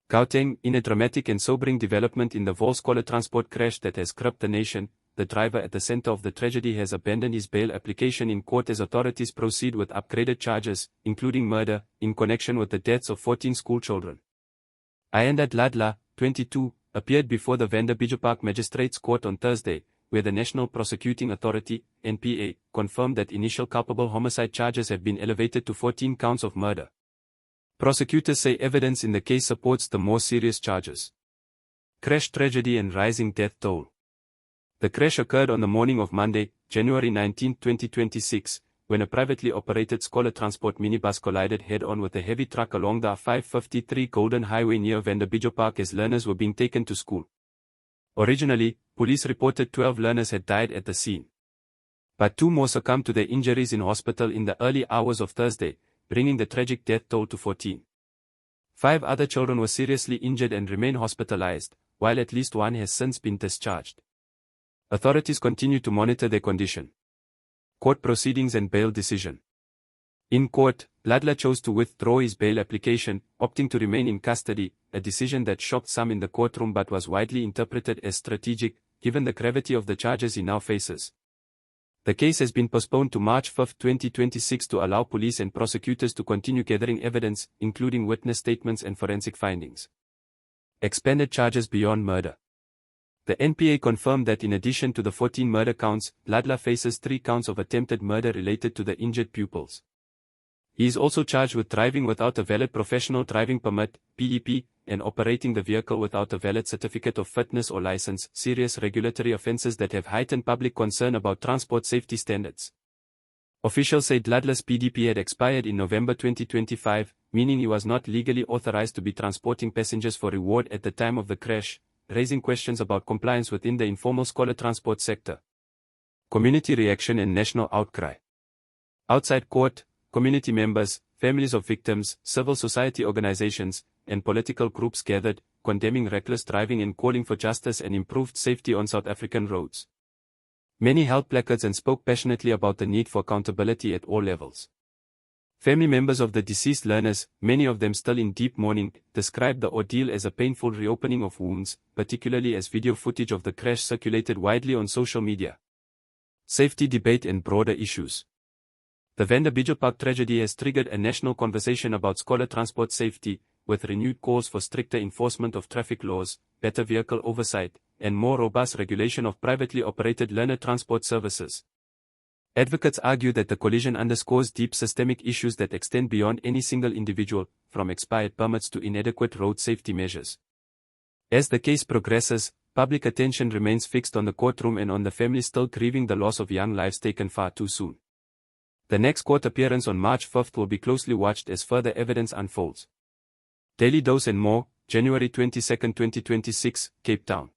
Gauteng, in a dramatic and sobering development in the Vaal scholar transport crash that has gripped the nation, the driver at the center of the tragedy has abandoned his bail application in court as authorities proceed with upgraded charges, including murder, in connection with the deaths of 14 schoolchildren. Ayanda Dladla, 22, appeared before the Vanderbijlpark Magistrates Court on Thursday, where the National Prosecuting Authority, NPA, confirmed that initial culpable homicide charges have been elevated to 14 counts of murder. Prosecutors say evidence in the case supports the more serious charges. Crash tragedy and rising death toll. The crash occurred on the morning of Monday, January 19, 2026, when a privately operated scholar transport minibus collided head-on with a heavy truck along the 553 Golden Highway near Vanderbijlpark as learners were being taken to school. Originally, police reported 12 learners had died at the scene. But 2 more succumbed to their injuries in hospital in the early hours of Thursday, bringing the tragic death toll to 14. 5 other children were seriously injured and remain hospitalized, while at least 1 has since been discharged. Authorities continue to monitor their condition. Court proceedings and bail decision. In court, Dladla chose to withdraw his bail application, opting to remain in custody, a decision that shocked some in the courtroom but was widely interpreted as strategic, given the gravity of the charges he now faces. The case has been postponed to March 5, 2026 to allow police and prosecutors to continue gathering evidence, including witness statements and forensic findings. Expanded charges beyond murder. The NPA confirmed that in addition to the 14 murder counts, Dladla faces 3 counts of attempted murder related to the injured pupils. He is also charged with driving without a valid professional driving permit, PEP, and operating the vehicle without a valid certificate of fitness or license, serious regulatory offenses that have heightened public concern about transport safety standards. Officials say Dladla's PDP had expired in November 2025, meaning he was not legally authorized to be transporting passengers for reward at the time of the crash, raising questions about compliance within the informal scholar transport sector. Community reaction and national outcry. Outside court, community members, families of victims, civil society organizations, and political groups gathered, condemning reckless driving and calling for justice and improved safety on South African roads. Many held placards and spoke passionately about the need for accountability at all levels. Family members of the deceased learners, many of them still in deep mourning, described the ordeal as a painful reopening of wounds, particularly as video footage of the crash circulated widely on social media. Safety debate and broader issues. The Vanderbijlpark tragedy has triggered a national conversation about scholar transport safety, with renewed calls for stricter enforcement of traffic laws, better vehicle oversight, and more robust regulation of privately operated learner transport services. Advocates argue that the collision underscores deep systemic issues that extend beyond any single individual, from expired permits to inadequate road safety measures. As the case progresses, public attention remains fixed on the courtroom and on the families still grieving the loss of young lives taken far too soon. The next court appearance on March 5 will be closely watched as further evidence unfolds. Daily Dose and More, January 22, 2026, Cape Town.